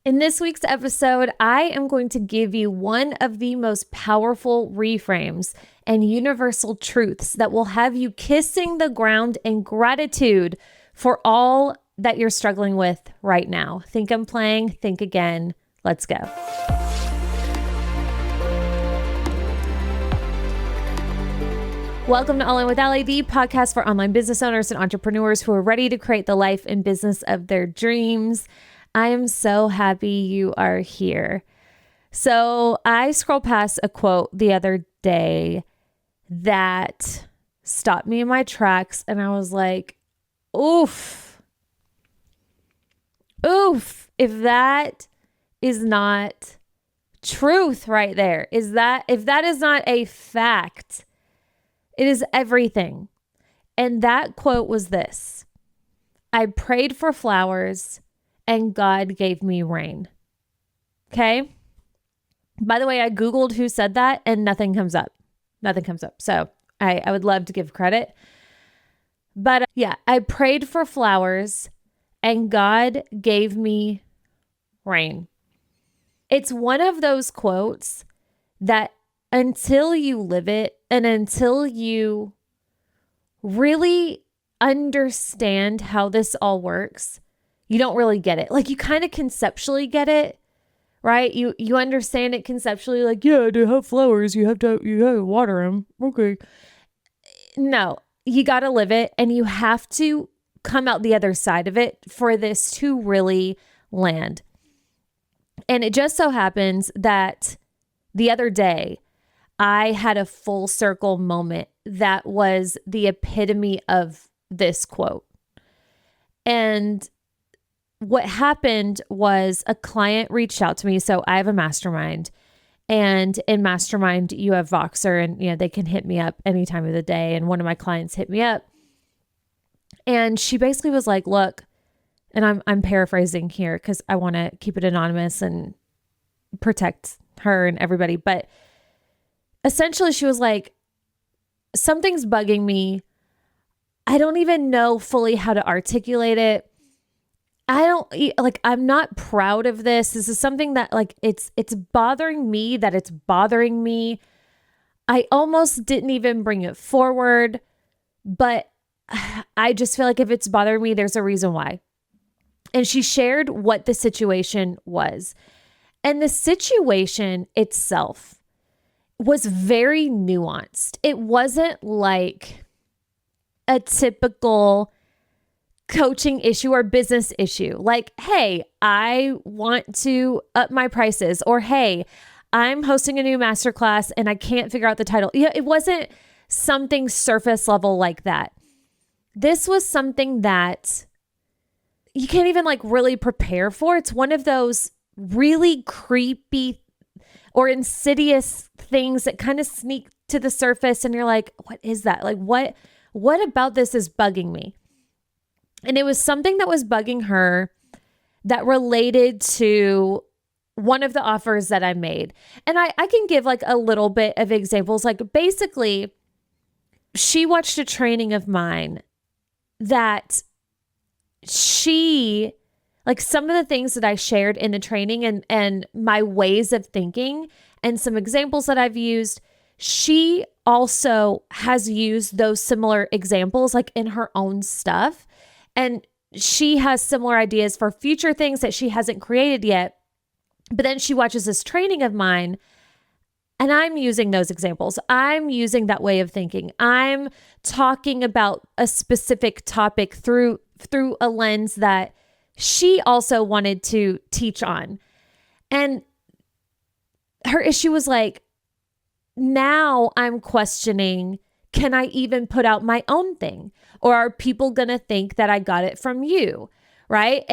In this week's episode, I am going to give you one of the most powerful reframes and universal truths that will have you kissing the ground in gratitude for all that you're struggling with right now. Think I'm playing, think again. Let's go. Welcome to All In with Allie, the podcast for online business owners and entrepreneurs who are ready to create the life and business of their dreams. I am so happy you are here. So I scrolled past a quote the other day that stopped me in my tracks, and I was like, oof, if that is not truth right there, if that is not a fact, it is everything. And that quote was this: I prayed for flowers and God gave me rain. Okay. By the way, I Googled who said that and nothing comes up. So I would love to give credit. But yeah, I prayed for flowers and God gave me rain. It's one of those quotes that until you live it and until you really understand how this all works, you don't really get it. Like, you kind of conceptually get it, right? You understand it conceptually, like, yeah, to have flowers, you have to water them. Okay. No, you got to live it, and you have to come out the other side of it for this to really land. And it just so happens that the other day, I had a full circle moment that was the epitome of this quote. And what happened was a client reached out to me. So I have a mastermind, and in mastermind, you have Voxer, and they can hit me up any time of the day. And one of my clients hit me up, and she basically was like, look, and I'm paraphrasing here because I want to keep it anonymous and protect her and everybody. But essentially she was like, something's bugging me. I don't even know fully how to articulate it. I'm not proud of this. This is something that it's bothering me that it's bothering me. I almost didn't even bring it forward, but I just feel like if it's bothering me, there's a reason why. And she shared what the situation was. And the situation itself was very nuanced. It wasn't like a typical coaching issue or business issue. Like, hey, I want to up my prices, or hey, I'm hosting a new masterclass and I can't figure out the title. Yeah, it wasn't something surface level like that. This was something that you can't even really prepare for. It's one of those really creepy or insidious things that kind of sneak to the surface, and you're like, what is that? Like, what about this is bugging me? And it was something that was bugging her that related to one of the offers that I made. And I can give a little bit of examples. Like, basically, she watched a training of mine that she, some of the things that I shared in the training and my ways of thinking and some examples that I've used, she also has used those similar examples in her own stuff. And she has similar ideas for future things that she hasn't created yet. But then she watches this training of mine, and I'm using those examples. I'm using that way of thinking. I'm talking about a specific topic through a lens that she also wanted to teach on. And her issue was now I'm questioning, can I even put out my own thing? Or are people going to think that I got it from you? Right?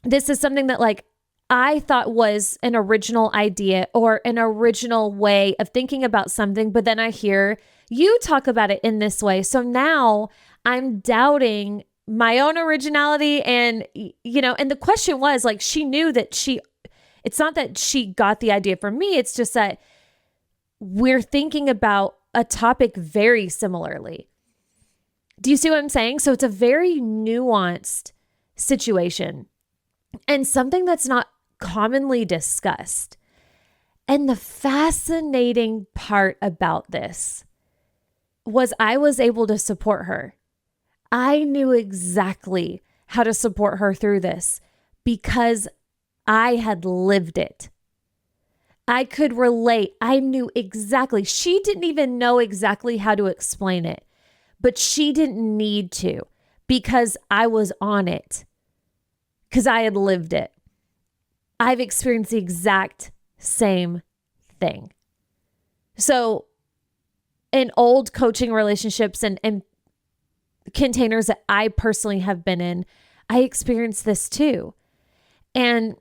This is something that I thought was an original idea or an original way of thinking about something, but then I hear you talk about it in this way. So now I'm doubting my own originality. And, and the question was she knew that it's not that she got the idea from me. It's just that we're thinking about a topic very similarly. Do you see what I'm saying? So it's a very nuanced situation. and something that's not commonly discussed. And the fascinating part about this was I was able to support her. I knew exactly how to support her through this because I had lived it. I could relate. I knew exactly. She didn't even know exactly how to explain it, but she didn't need to because I was on it, because I had lived it. I've experienced the exact same thing. So in old coaching relationships and containers that I personally have been in, I experienced this too. And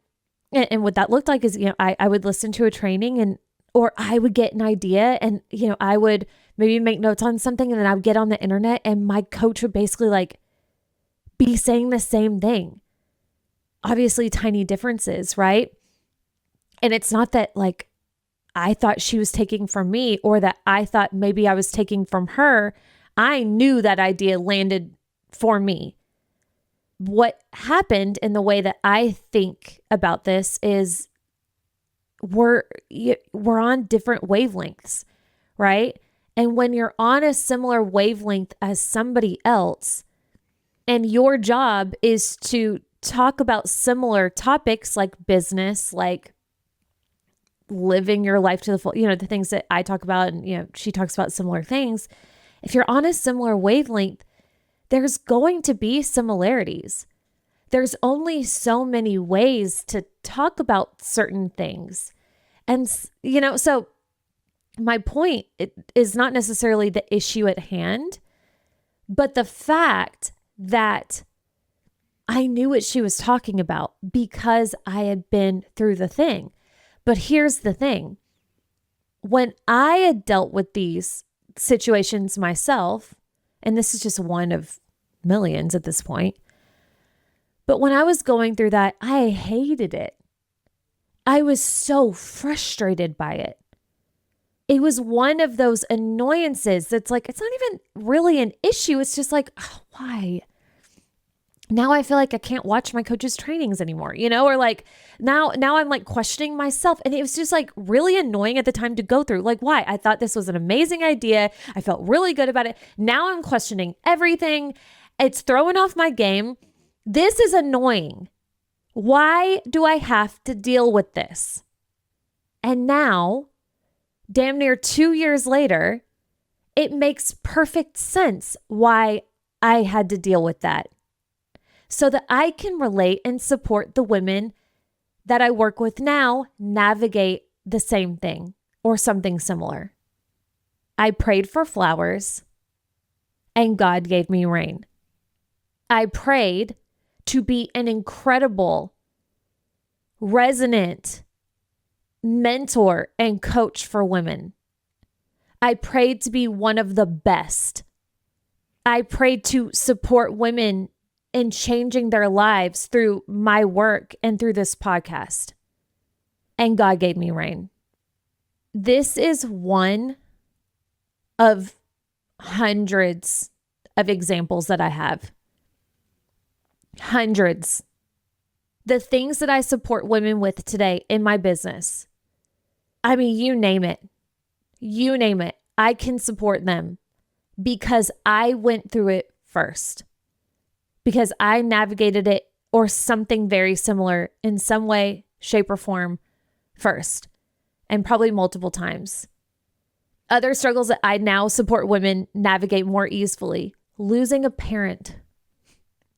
what that looked like is, I would listen to a training or I would get an idea and, I would maybe make notes on something and then I would get on the internet and my coach would basically like be saying the same thing. Obviously tiny differences, right? And it's not that like I thought she was taking from me or that I thought maybe I was taking from her. I knew that idea landed for me. What happened in the way that I think about this is we're on different wavelengths, right? And when you're on a similar wavelength as somebody else, and your job is to talk about similar topics like business, like living your life to the full, the things that I talk about and, she talks about similar things. If you're on a similar wavelength, there's going to be similarities. There's only so many ways to talk about certain things. And, so my point is not necessarily the issue at hand, but the fact that I knew what she was talking about because I had been through the thing. But here's the thing. When I had dealt with these situations myself, and this is just one of millions at this point, but when I was going through that, I hated it. I was so frustrated by it. It was one of those annoyances that's like, it's not even really an issue. It's just like, oh, why? Now I feel like I can't watch my coach's trainings anymore, or like now I'm like questioning myself. And it was just like really annoying at the time to go through. Like, why? I thought this was an amazing idea. I felt really good about it. Now I'm questioning everything. It's throwing off my game. This is annoying. Why do I have to deal with this? And now, damn near 2 years later, it makes perfect sense why I had to deal with that. So that I can relate and support the women that I work with now navigate the same thing or something similar. I prayed for flowers and God gave me rain. I prayed to be an incredible, resonant mentor and coach for women. I prayed to be one of the best. I prayed to support women in changing their lives through my work and through this podcast. And God gave me rain. This is one of hundreds of examples that I have. Hundreds. The things that I support women with today in my business. I mean, you name it. You name it. I can support them because I went through it first. Because I navigated it or something very similar in some way, shape, or form first, and probably multiple times. Other struggles that I now support women navigate more easily. Losing a parent.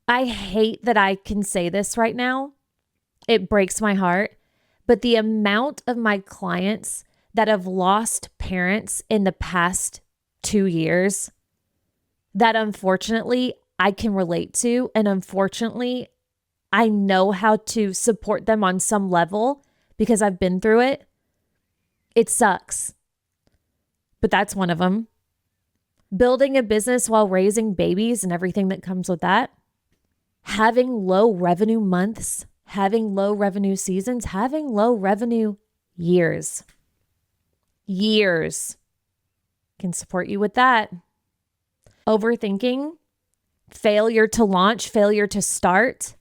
I hate that I can say this right now. It breaks my heart. But the amount of my clients that have lost parents in the past 2 years that unfortunately I can relate to, and unfortunately, I know how to support them on some level because I've been through it. It sucks, but that's one of them. Building a business while raising babies and everything that comes with that. Having low revenue months, having low revenue seasons, having low revenue years. Years. Can support you with that. Overthinking. Failure to launch, failure to start,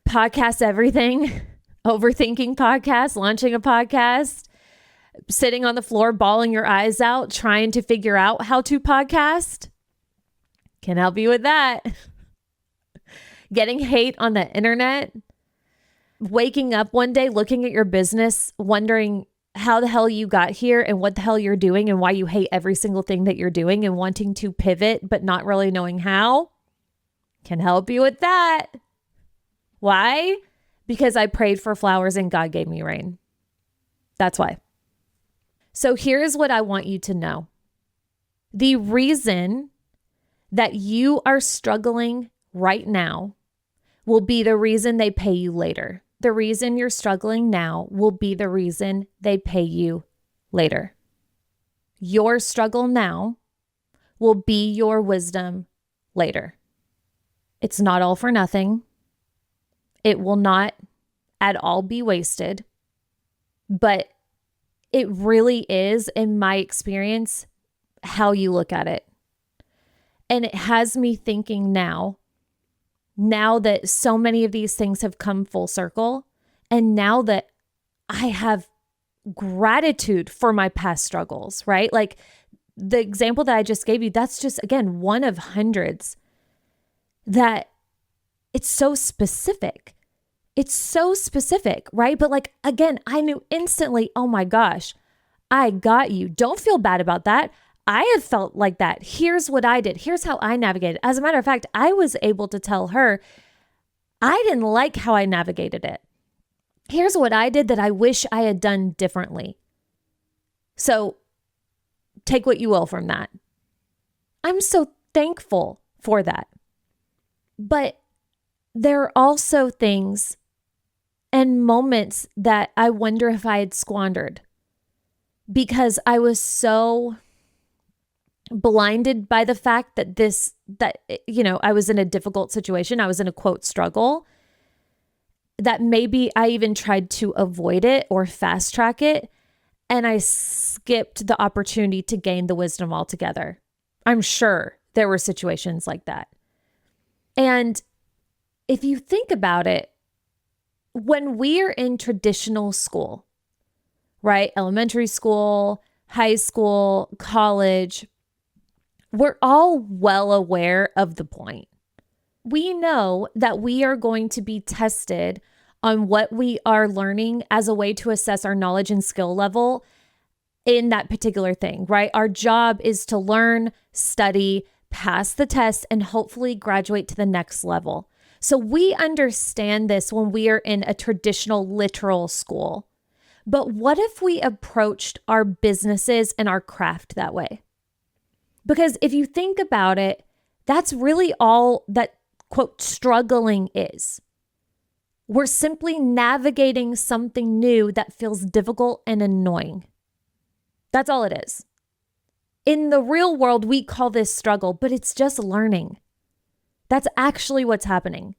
podcast everything, overthinking podcasts, launching a podcast, sitting on the floor, bawling your eyes out, trying to figure out how to podcast. Can help you with that. Getting hate on the internet, waking up one day, looking at your business, wondering how the hell you got here and what the hell you're doing and why you hate every single thing that you're doing and wanting to pivot, but not really knowing how. Can help you with that. Why? Because I prayed for flowers and God gave me rain. That's why. So here's what I want you to know. The reason that you are struggling right now will be the reason they pay you later. The reason you're struggling now will be the reason they pay you later. Your struggle now will be your wisdom later. It's not all for nothing. It will not at all be wasted, but it really is, in my experience, how you look at it. And it has me thinking now that so many of these things have come full circle, and now that I have gratitude for my past struggles, right? Like the example that I just gave you, that's just, again, one of hundreds that it's so specific. It's so specific, right? But like, again, I knew instantly, oh my gosh, I got you. Don't feel bad about that. I have felt like that. Here's what I did. Here's how I navigated. As a matter of fact, I was able to tell her I didn't like how I navigated it. Here's what I did that I wish I had done differently. So take what you will from that. I'm so thankful for that. But there are also things and moments that I wonder if I had squandered because I was so blinded by the fact that I was in a difficult situation. I was in a quote struggle that maybe I even tried to avoid it or fast track it. And I skipped the opportunity to gain the wisdom altogether. I'm sure there were situations like that. And if you think about it, when we are in traditional school, right? Elementary school, high school, college, we're all well aware of the point. We know that we are going to be tested on what we are learning as a way to assess our knowledge and skill level in that particular thing, right? Our job is to learn, study, pass the test, and hopefully graduate to the next level. So we understand this when we are in a traditional literal school. But what if we approached our businesses and our craft that way? Because if you think about it, that's really all that, quote, struggling is. We're simply navigating something new that feels difficult and annoying. That's all it is. In the real world, we call this struggle, but it's just learning. That's actually what's happening.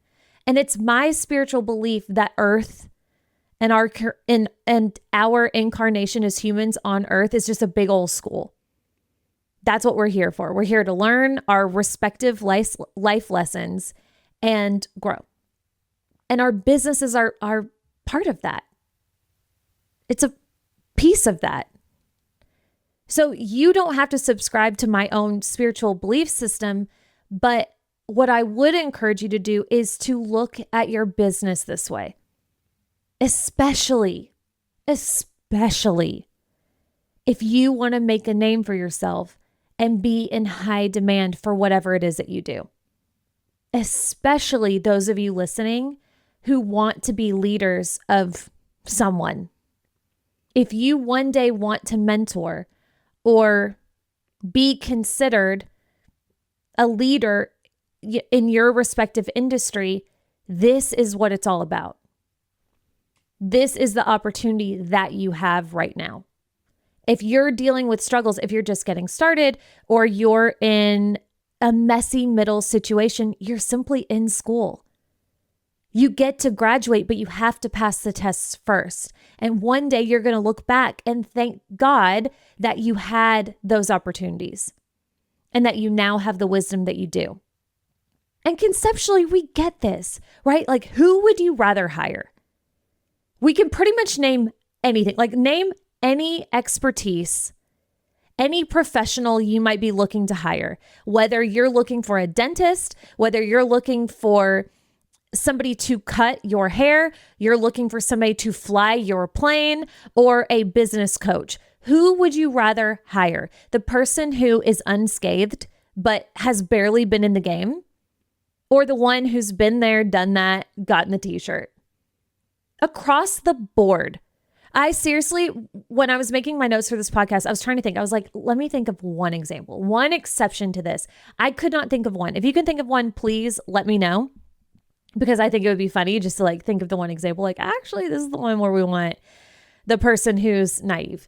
And it's my spiritual belief that Earth and our incarnation as humans on Earth is just a big old school. That's what we're here for. We're here to learn our respective life lessons and grow. And our businesses are part of that. It's a piece of that. So you don't have to subscribe to my own spiritual belief system, but what I would encourage you to do is to look at your business this way. Especially if you want to make a name for yourself and be in high demand for whatever it is that you do. Especially those of you listening who want to be leaders of someone. If you one day want to mentor or be considered a leader in your respective industry, this is what it's all about. This is the opportunity that you have right now. If you're dealing with struggles, if you're just getting started or you're in a messy middle situation, you're simply in school. You get to graduate, but you have to pass the tests first. And one day you're going to look back and thank God that you had those opportunities and that you now have the wisdom that you do. And conceptually, we get this, right? Like, who would you rather hire? We can pretty much name anything, like name any expertise, any professional you might be looking to hire, whether you're looking for a dentist, whether you're looking for somebody to cut your hair, you're looking for somebody to fly your plane, or a business coach. Who would you rather hire? The person who is unscathed but has barely been in the game, or the one who's been there, done that, gotten the t-shirt? Across the board. I seriously, when I was making my notes for this podcast, I was trying to think. I was like, let me think of one example, one exception to this. I could not think of one. If you can think of one, please let me know, because I think it would be funny just to like think of the one example. Like, actually, this is the one where we want the person who's naive.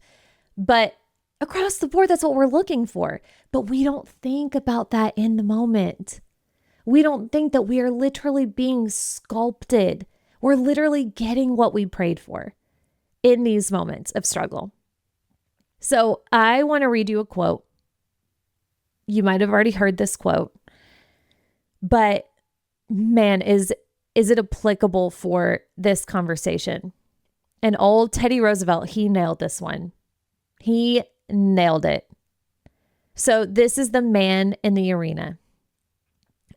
But across the board, that's what we're looking for. But we don't think about that in the moment. We don't think that we are literally being sculpted. We're literally getting what we prayed for in these moments of struggle. So I want to read you a quote. You might have already heard this quote, but man, is it applicable for this conversation? And old Teddy Roosevelt, he nailed this one. He nailed it. So this is the man in the arena.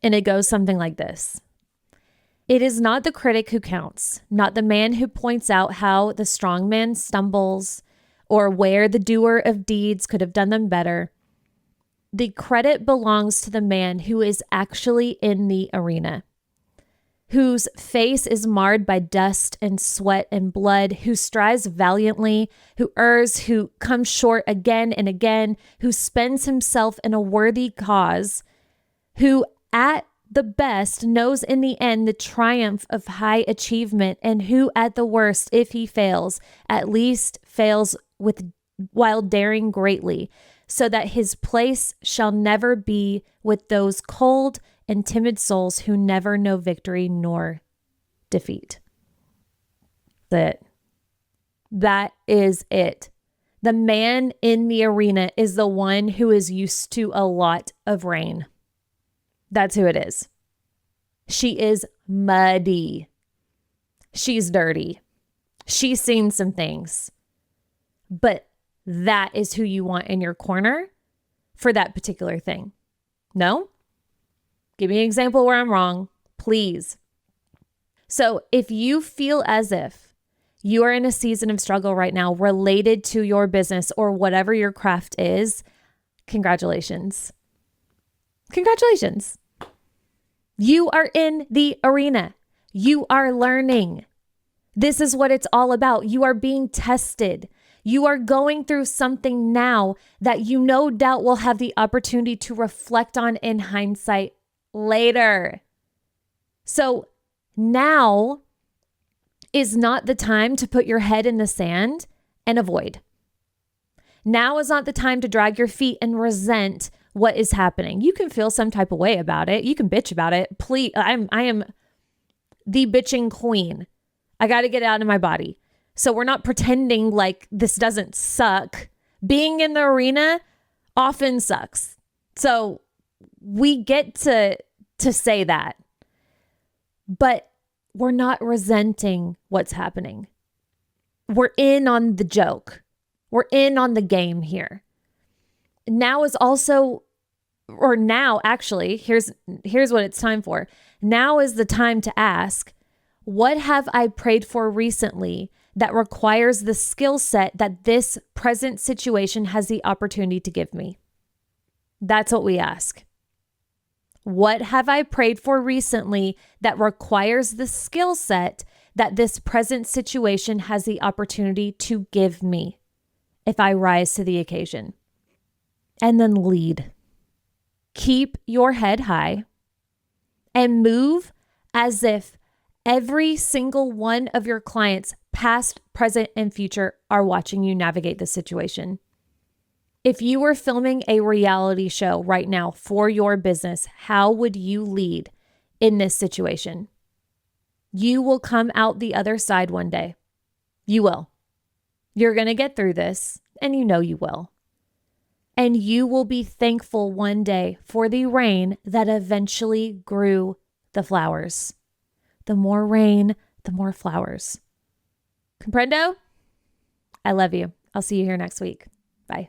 And it goes something like this. It is not the critic who counts, not the man who points out how the strong man stumbles or where the doer of deeds could have done them better. The credit belongs to the man who is actually in the arena, whose face is marred by dust and sweat and blood, who strives valiantly, who errs, who comes short again and again, who spends himself in a worthy cause, who at the best knows in the end the triumph of high achievement, and who at the worst, if he fails, at least fails while daring greatly, so that his place shall never be with those cold and timid souls who never know victory nor defeat. That is it. The man in the arena is the one who is used to a lot of rain. That's who it is. She is muddy. She's dirty. She's seen some things. But that is who you want in your corner for that particular thing. No? Give me an example where I'm wrong, please. So if you feel as if you are in a season of struggle right now related to your business or whatever your craft is, congratulations. Congratulations. You are in the arena. You are learning. This is what it's all about. You are being tested. You are going through something now that you no doubt will have the opportunity to reflect on in hindsight later. So now is not the time to put your head in the sand and avoid. Now is not the time to drag your feet and resent what is happening. You can feel some type of way about it. You can bitch about it. Please, I am the bitching queen. I got to get it out of my body. So we're not pretending like this doesn't suck. Being in the arena often sucks. So we get to say that. But we're not resenting what's happening. We're in on the joke. We're in on the game here. Now is also, or now actually, here's what it's time for. Now is the time to ask, what have I prayed for recently that requires the skill set that this present situation has the opportunity to give me? That's what we ask. What have I prayed for recently that requires the skill set that this present situation has the opportunity to give me if I rise to the occasion? And then lead. Keep your head high and move as if every single one of your clients, past, present, and future, are watching you navigate the situation. If you were filming a reality show right now for your business, how would you lead in this situation? You will come out the other side one day. You will. You're going to get through this, and you know you will. And you will be thankful one day for the rain that eventually grew the flowers. The more rain, the more flowers. Comprendo? I love you. I'll see you here next week. Bye.